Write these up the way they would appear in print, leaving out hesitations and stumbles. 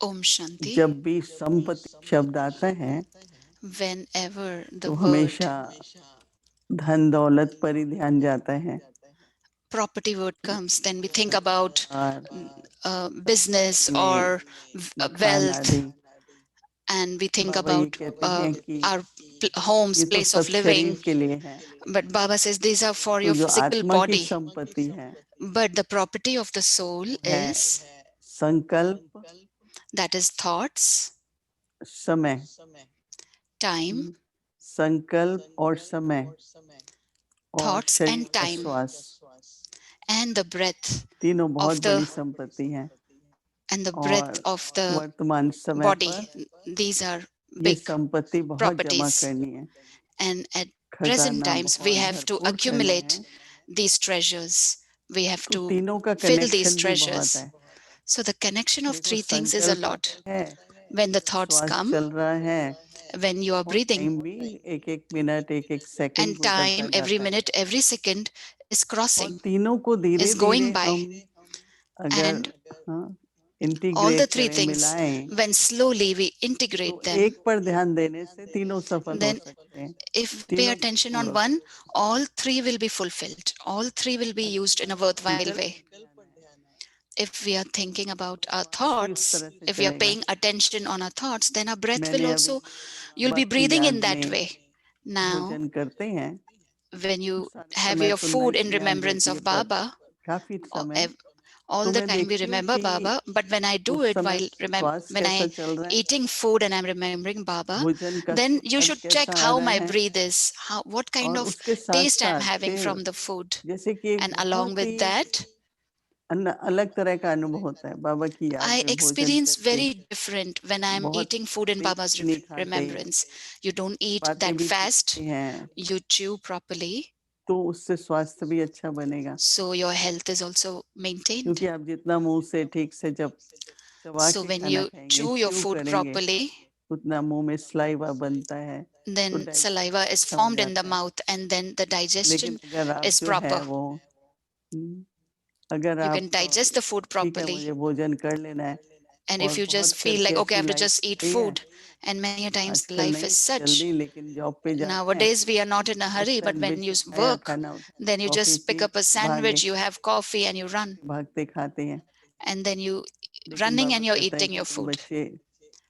Om Shanti. जब भी संपत्ति शब्द आता है Whenever the तो word हमेशा धन दौलत पर ही ध्यान जाता है। property word comes, then we think about और business गाड़ी or मकान wealth, आदि। and we think बाबा ये about कहते हैं कि our homes, ये तो place सब of living. शरीर के लिए है, But Baba says these are for तो your जो physical आत्मा की body. संपत्ति है But the property of the soul वो है is, संकल्प, that is thoughts, समय। time, संकल्प और समय और thoughts शरीर and का time, श्वास, and the breath तीनों बहुत of बड़ी the संपत्ति है। and the breath और of the वर्तमान समय body. पर These are ये big संपत्ति बहुत जमा properties. करनी है। And at present खजाना times, we बहुत have to भरपूर करना accumulate है। these treasures. We have तो to तीनों का fill these कनेक्शन भी बहुत treasures. है। So the connection of देखो three things is a संकल्प lot. है, When the thoughts श्वास come, चल रहा है when you are और breathing, टाइम भी एक एक मिनट एक एक सेकंड and गुजरता time, every जाता है। minute, every second is और crossing, तीनों को धीरे is धीरे going by. हम अगर And all integrate the three करें, things, मिलाएं, when slowly we तो integrate them, एक पर ध्यान देने से तीनों सफल हो then सकते हैं, if we pay तीनों attention भरपूर on हो one, सकते हैं। all three will be fulfilled. All three will be used in a worthwhile संकल्प way. पर ध्यान है If we are thinking about our श्वास भी उस thoughts, तरह से if we are चलेगा। paying attention on our thoughts, then our breath will मैंने अभी also, you'll be बाबा की breathing in याद that में way. Now, भोजन करते हैं when तो you सारे have समय your तो food in नहीं याद remembrance रहती है, of पर Baba, काफी समय all तो the मैं time we देखती हूँ remember कि Baba, but when I do उस it समय while श्वास when कैसा I चल रहा है, eating food and I'm remembering Baba, भोजन का then you स्वाद should check कैसा आ how रहा my है, breath is, what kind और of उसके साथ taste I'm साथ having फिर from the food. जैसे कि एक And along बहुत with ही that, अलग तरह का अनुभव होता है बाबा की याद I में भोजन experience करके। very different when I'm बहुत eating food in Baba's तेज नहीं खाते, remembrance. You don't eat बातें that भी fast, करते हैं, you chew properly, तो उससे स्वास्थ्य भी अच्छा बनेगा। so your health is also maintained. क्योंकि आप जितना मुंह से ठीक से जब चबा So के when खाना you खाएंगे, chew your च्यू food करेंगे, properly, उतना मुंह में सलाइवा बनता है, तो then डाइजेशन saliva is अच्छा हो formed in the जाता है। mouth and then the लेकिन digestion अगर आप is जो है proper. वो अगर You आप can digest the food ठीक है properly. मुझे भोजन कर लेना है And और if you बहुत just feel करके like, okay, I ऐसी have to life just eat चलती है, food, and many a times आजकल life नहीं is है such. जल्दी, लेकिन जॉब पे जाते हैं Nowadays, we are not in a तो hurry, but when you sandwich उठाया, work, खाना उठाया, then you coffee just pick P, up a भागे, sandwich, you have coffee, and you run. भागते खाते हैं। And then you लेकिन running बाबा and you're कहता है eating कि your तुम food. बच्चे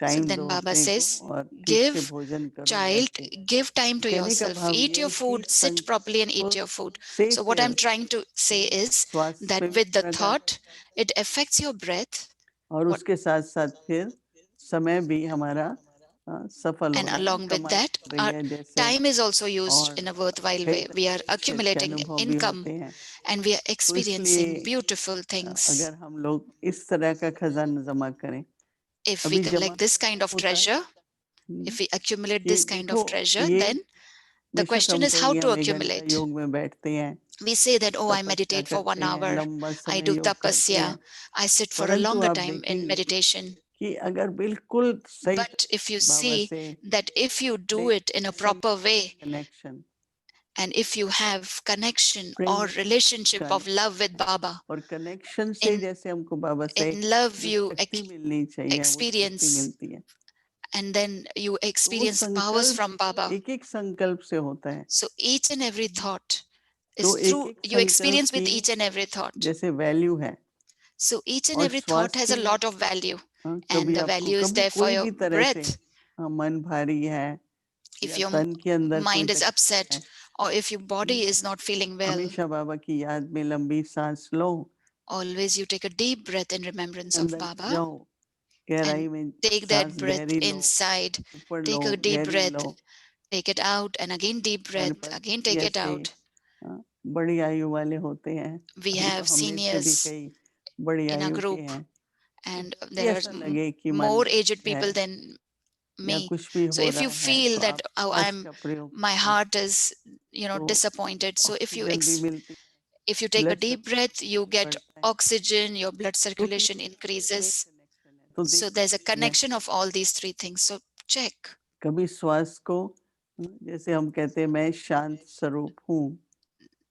So टाइम then दो Baba अपने को says, और ठीक से give भोजन करो बैठ child, के। give time to कहने का yourself. भाव Eat ये your है कि food, sit properly and eat your संकल्प food. से So what I'm फिर trying to say is स्वास्थ्य पे that भी with the फर्क आता thought, it affects your breath. है और What उसके साथ साथ फिर समय भी हमारा सफल हो and रहा है, along with कमाई that, हो रही our है जैसे, time is also used और in a worthwhile कई way. We तरह are के अच्छे अच्छे accumulating अनुभव भी income होते हैं। and we are तो इसलिए experiencing beautiful things. अगर हम लोग इस तरह का खजाना जमा करें, If we अभी जमा collect this kind of होता है treasure, if we accumulate कि this kind देखो of treasure, ये then the बेशक question हम is how कहेंगे to हम 1 घंटा accumulate. योग में बैठते हैं, We say that, oh, I तपस्या meditate for करते 1 हैं, hour, लंबा I समय do योग करते tapasya, हैं, I sit for a परंतु longer आप time in देखेंगे meditation. कि अगर बिल्कुल सही But if you Baba see से that if you do Prem it in a के proper संबंध way, connection, and if you have connection Prem or relationship of love with connection Baba, और connection से in जैसे हमको बाबा से love जो you शक्ति मिलनी चाहिए वो शक्ति experience, मिलती है, and then you तो वो experience powers संकल्प from Baba. एक एक संकल्प से होता है। So each and every thought तो is एक through एक you संकल्प experience with की each and every thought. जैसे वैल्यू है, So each and और every thought has स्वास्थ्य a में lot of value, and कभी the आपको value is कभी there for कोई your भी तरह से breath. मन भारी है If या your तन के अंदर कोई mind is तकलीफ upset है, or if your body is not feeling well, हमेशा बाबा की याद में लंबी सांस लो, always you take a deep breath in remembrance of अंदर Baba जाओ, गहराई and में take that सांस breath गहरी लो, inside, ऊपर लो, take a deep गहरी breath, low. take it out, and again deep breath, Ganpati again ji take it ऐसे out. बड़ी आयु वाले होते हैं, We अभी तो have हम में से भी seniors कई बड़ी in our आयु के group, हैं, तो and जब भी there are ऐसा लगे कि मन more aged है people than या me. कुछ भी So हो if you रहा है feel तो that, आप oh, श्वास का प्रयोग my करें, heart is तो disappointed, so ऑक्सीजन भी मिलती, if you take a blood deep breath, you circulation get बढ़ता है, oxygen, your blood क्योंकि circulation तीनों में increases. कनेक्शन है। तो So देखो there's a कि मैं connection of all these three things. So check. कभी श्वास को जैसे हम कहते हैं मैं शांत स्वरूप हूँ,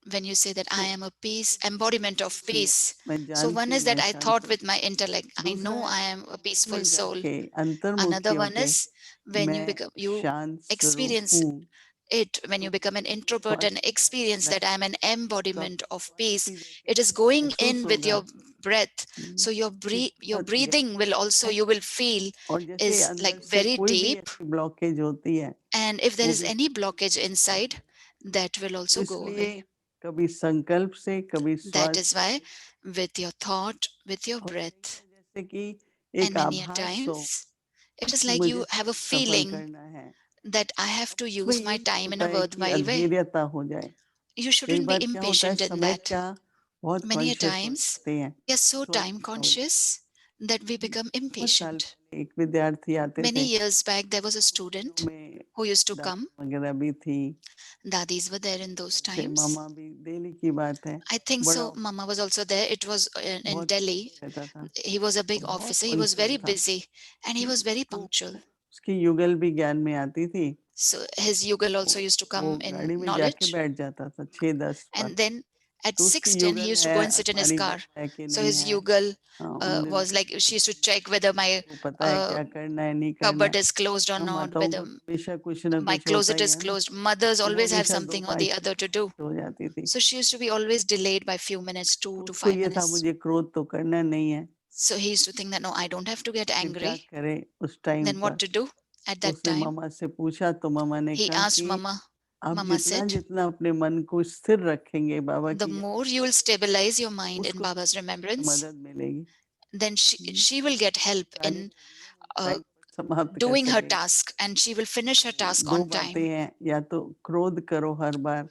when you say that I तो am a peace, embodiment of ji, peace. मैं So जान one के is मैं that I शांत thought हूँ। with my intellect, I दूसरा know है I am a peaceful में soul. जाके अंतर्मुखी Another one होके is when you मैं become, you शांत स्वरूप experience हूँ। it, when you become an introvert and experience that I am an तो embodiment of peace. आपको It is going महसूस in with होगा your breath. So your कि your बहुत breathing will also, गहरा you will feel, और जैसे is अंदर like से very कोई भी deep. ऐसी ब्लॉकेज होती है And if there वो is भी any blockage inside, that will तो also go इसलिए away. कभी संकल्प से कभी That श्वास is why with your thought, with your और कई breath, बार जैसे कि and एक many a आभास हो times, it is कि like मुझे you have a सफल feeling करना है that I have अब to उसमें use ये my नहीं time in होता a है कि worthwhile way. अधीरता हो जाए You कई shouldn't be बार क्या होता है impatient in समय that. का बहुत Many a कॉन्शियस हो times जाते हैं we are so थोड़ा time सा हो जाए conscious that we become बहुत साल impatient. पहले एक विद्यार्थी आते Many थे years back, there was a मंदिरों student में who used to come. दादी वगैरह भी थी Dadis were there in those से times. मामा भी दिल्ली की बात है I think बड़ा so. Mama was also there. It was in बहुत Delhi. रहता था He was a और big बहुत officer. He was punctual very था busy and he was very तो punctual. उसकी युगल भी ज्ञान में आती थी So his yugal तो also used to वो come गाड़ी in में जाके knowledge. बैठ जाता था 6-10 पर And then at तो उसकी 6:10, he युगल used to है go and sit in his अलमारी car. बंद है कि So नहीं his है yugal उनने was like, she used to check whether my को पता है uh, क्या करना है नहीं करना cupboard है is closed or हम not, माताओं whether को हमेशा कुछ ना my कुछ होता closet ही is है ना closed. Mothers तो वो always have हमेशा 2 something or the bike other to do. हो जाती थी So she used to be always delayed by few minutes, तो 2 to उसको 5 ये था minutes. मुझे क्रोध तो करना नहीं है So he used to think that, no, I don't have to get फिर क्या angry. करे उस टाइम Then पर what to do at तो that उसने time? मामा से पूछा तो मामा ने He कहा asked कि Mama. आप Mama जितना said, जितना अपने मन को स्थिर रखेंगे बाबा the की याद more you will stabilize your mind in उसको Baba's remembrance, मदद मिलेगी then she will get help गाली in टाइम समाप्त कर doing her सकेगी task, and she will finish her task 2 on बातें time. हैं या तो क्रोध करो हर बार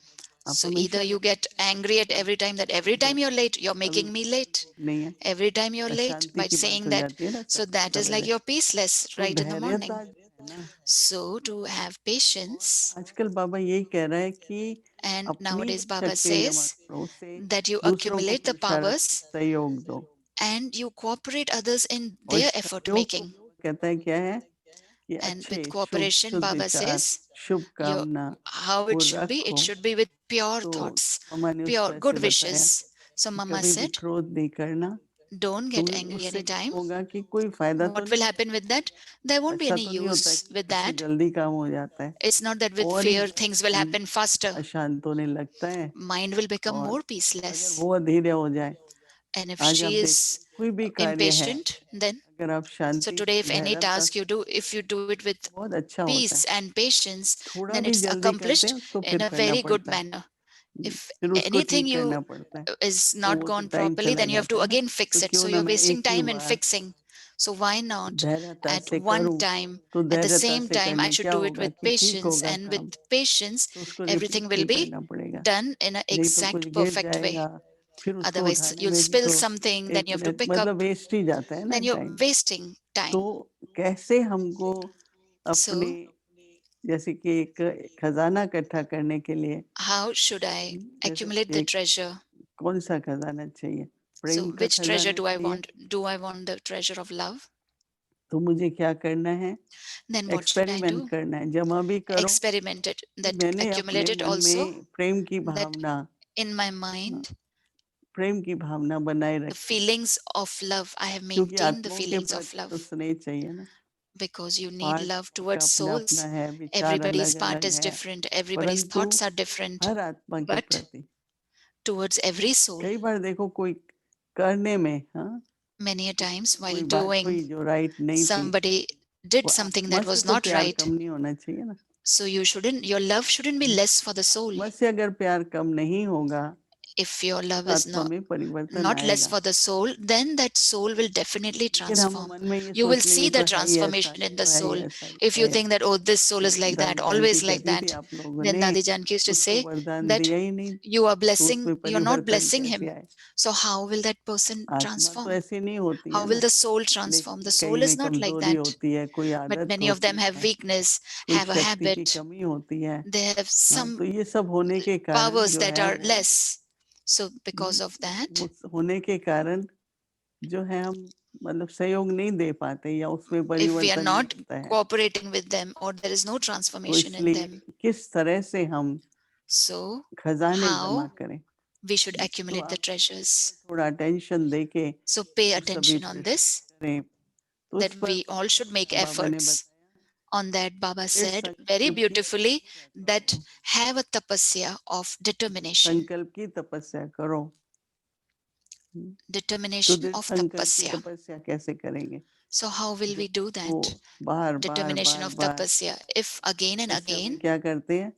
आप So either हमेशा you get angry at every time, that every time you're late, you're कभी making me late. नहीं है Every time you're late, अशांति by की बात saying हो that, जाती है ना so that is like सवेरे you're peaceless तो right in the morning. धैर्यता जो है ना So to have patience, आजकल बाबा यही कह रहा है कि and अपनी nowadays Baba शक्तियां जमा says करो उससे that you दूसरों को accumulate the पुरुषार्थ powers सहयोग दो and you cooperate others in और their इस effort सहयोग को making. कहता है क्या है कि And अच्छे with शुभ cooperation, शुद्ध Baba विचार says, शुभ your कामना how वो it रखो should be with pure तो thoughts, मामा ने pure उसको ऐसे good बताया wishes. So कि Mama कभी भी said, क्रोध नहीं करना don't get क्योंकि angry उससे क्या anytime. होगा कि कोई फायदा तो What will नहीं happen with that? There won't be ऐसा any तो नहीं होता use कि with डर से that. जल्दी काम हो जाता है It's not that with और ही fear things will मन happen faster. अशांत होने लगता है Mind will become और more अगर peaceless. वो अधीर हो जाए And if आज आप she देख is कोई भी कार्य है impatient, then अगर आप so शांति today, से if any धैर्यता task से you do, if you do it with बहुत अच्छा होता peace है and patience, थोड़ा then भी it's जल्दी करते accomplished हैं उसको in फिर a करना very good पड़ता है manner. If फिर उसको anything ठीक you करना पड़ता है is तो not वो तो gone टाइम properly, चला then you have जाता to है ना again तो fix it. क्यों So ना you're मैं wasting एक ही time in bar fixing. So why not धैर्यता at से one करूं time, तो at the धैर्यता same से time, I करने should क्या do it होगा with कि ठीक patience, होगा and with काम patience, तो उसको everything रिपीट will नहीं be करना पड़ेगा done in an नहीं तो कुछ exact, गिर perfect way. जाएगा फिर उसको Otherwise, उठाने you'll में भी spill तो something, then 1 you have to minute pick मतलब up, वेस्ट ही जाता है ना then you're टाइम wasting तो time. कैसे हमको अपने So, जैसे कि एक खजाना इकट्ठा करने के लिए how should I जैसे accumulate the एक treasure? कौन सा खजाना चाहिए So, प्रेम का which treasure खजाना do I चाहिए want? Do I want the treasure of love? तो मुझे क्या करना है Then what should I experiment do? करना है जमा भी करो Experiment it, कि that मैंने अपने accumulate it मन also, में प्रेम की that भावना in my हाँ, mind, प्रेम की भावना बनाए the रखी feelings of love, I have क्योंकि maintained the आत्माओं के feelings of प्रति तो love, स्नेह चाहिए ना because you need part love सबका towards अपना अपना souls. है विचार Everybody's अलग part अलग is है different, everybody's परंतु thoughts are different, हर आत्मा के but प्रति towards every soul, कई बार देखो कोई करने में हाँ many a times while कोई बात हुई doing, जो राइट नहीं थी somebody did वो something आत्मा that से was तो not प्यार right. कम नहीं होना चाहिए ना So your love shouldn't be less for the soul. आत्मा से अगर प्यार कम नहीं होगा If your उस love is आत्मा में परिवर्तन not less आएगा for the soul, then that soul will definitely लेकिन हम transform. मन में ये You will सोच see लेंगे the तो है ही ऐसा transformation ये in the तो है ही soul. ऐसा ये If तो you है think that, oh, this soul तो is like that, दादी जानकी always like कहती थी that, आप लोगों then ने Dadi Janki used to उसको say वरदान that दिया ही नहीं you are तो blessing, उसमें you're not परिवर्तन blessing कैसे him. आए So how will that person आत्मा तो transform? ऐसी नहीं होती How है will ना the soul transform? लेकिन The कई soul में is not like कमजोरी that. होती है कोई But आदत many of होती them have है weakness, कोई have a शक्ति की habit, कमी होती है they have हाँ some तो ये सब होने के कारण powers जो that है are वो less. So because of that, होने के कारण जो है हम मतलब सहयोग नहीं दे पाते या उसमें if we are परिवर्तन नहीं not होता है cooperating with them, or there is no तो transformation in इसलिए them, किस तरह से हम So खजाने how जमा करें, we should तो accumulate the आप treasures. थोड़ा अटेंशन देके So pay और सभी attention on प्रयास this, करें, तो that उस पर we all should make बाबा ने efforts. बताया On that, Baba ये said very संकल्प की beautifully तपस्या that करो, have a tapasya of determination. संकल्प की तपस्या करो। तो Determination दृढ़ of संकल्प की tapasya. तपस्या कैसे करेंगे? So how will we do वो that? Bar bar Determination bar of bar tapasya. If again and तपस्या में again क्या करते हैं?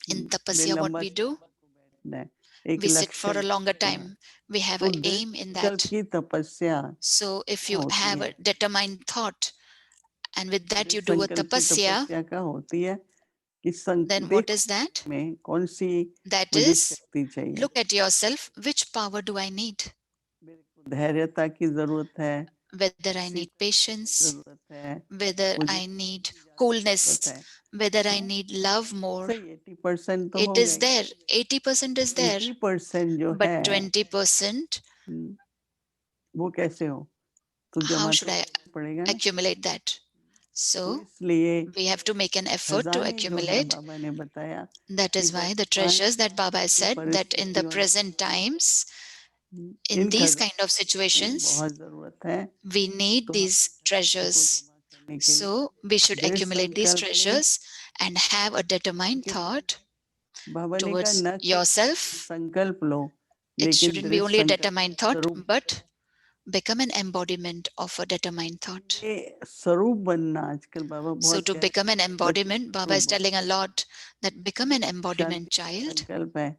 in बे tapasya what लंबा we do, बैठना है, एक we sit लक्ष्य for a longer रखना है। time. We have तो an दृढ़ aim in संकल्प that. की तपस्या So if क्या you होती have है? a determined thought and with that दृढ़ you do a संकल्प की tapasya, तपस्या क्या होती है कि then what देखो is that? में कौन सी That मुझे is, शक्ति चाहिए? look at yourself, which power do I need? मेरे को धैर्यता की जरूरत है, Whether I शीतलता need की patience, जरूरत है, whether मुझे I need की ज्यादा जरूरत coolness, है। whether I हाँ, need love more. सही 80% तो It हो is गई, there, 80% is there, 20% जो but है 20%, वो कैसे हो? तो how जमा should तो I करना पड़ेगा ना। accumulate that? तो So इसलिए we have to make an effort to खजाने जो है accumulate. बाबा ने बताया That कि is why the वर्तमान treasures that Baba has की said that in the परिस्थितियों present times, in in these kind खजानों of की situations, बहुत जरूरत है। we need तो these खजानों को treasures. जमा करने के लिए So we should दृढ़ accumulate these संकल्प लें। treasures and have a determined लेकिन thought बाबा ने कहा towards न केवल yourself. संकल्प लो, It लेकिन shouldn't be दृढ़ only a संकल्प determined का thought, स्वरूप but become an embodiment of a determined thought. ये स्वरूप बनना आजकल बाबा So बहुत to कह become an रहे हैं, बच्चे embodiment, Baba स्वरूप is बनो। telling a lot that become an embodiment शांति का child. संकल्प है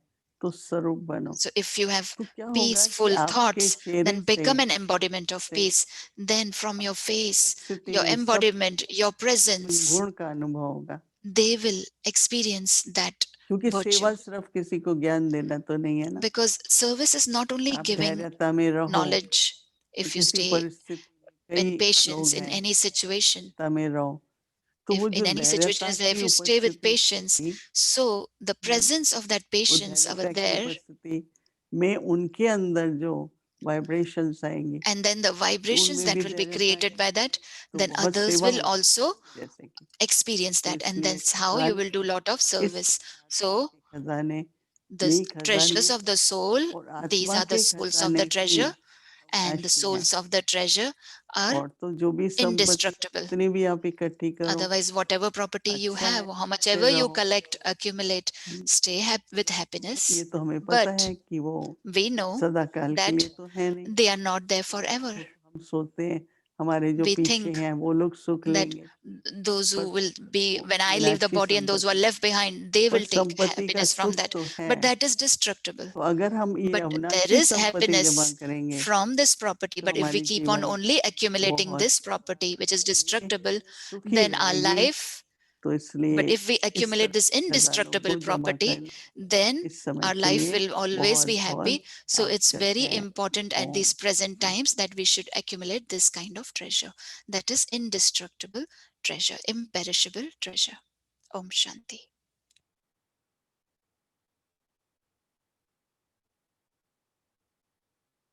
तो स्वरूप बनो। So if you have तो क्या होगा कि peaceful आपके thoughts, चेहरे then से become an embodiment of से peace. Then from your face, उपस्थिति your में सब embodiment, your उन presence, गुण का अनुभव होगा, they will experience that क्योंकि virtue. सेवा सिर्फ किसी को ज्ञान देना तो नहीं है ना। Because service is not only आप giving धैर्यता में रहो, knowledge. तो If you किसी stay परिस्थिति में in कई patience लोग in हैं, any situation, धैर्यता में रहो, तो if वो in जो any situation धैर्यता is there, if की you stay with उपस्थिति patience, होगी, so the presence of that वो patience over धैर्यता की there, उपस्थिति में उनके अंदर जो वाइब्रेशंस आएंगे, and then the तो vibrations उनमें that भी will be धैर्यता created by आएगी, that, तो then बहुत others सेवा will होगी also जैसे कि। experience तो that, and इसलिए that's how you will do खजाने lot of इस service. So खजाने the में treasures खजाने of the soul, और these आत्मा are the के souls of the खजाने की treasure, and the अविनाशी है। souls of the treasure are और तो जो भी संपत्ति indestructible. जितनी भी आप इकट्ठी करो, Otherwise, whatever property you अच्छा have, है, how much करते ever you रहो। collect, accumulate, stay with ये happiness. तो हमें पता But है कि वो we know सदा काल के that लिए तो है नहीं। they are not there forever. हम सोचते हैं हमारे जो We पीछे think हैं वो लोग सुख that लेंगे, those who पर will be, वो when I leave the विनाशी body and those who are संपत्ति, left behind, they पर will take संपत्ति का happiness from सुख that. तो है। But that is destructible. तो अगर हम ये But there अविनाशी is संपत्ति जमा happiness करेंगे, from this property. तो But if we हमारी keep on जीवन only accumulating बहुत this property, which is destructible, सुखी then our रहेगी। life, तो इसलिए but if we इस accumulate this खजानों indestructible को जमा property, करना then इस समय our के life लिए will always be बहुत happy. So it's आवश्यक very है। important at Om these present times that we should accumulate this kind of treasure. That is indestructible treasure, imperishable treasure. Om Shanti.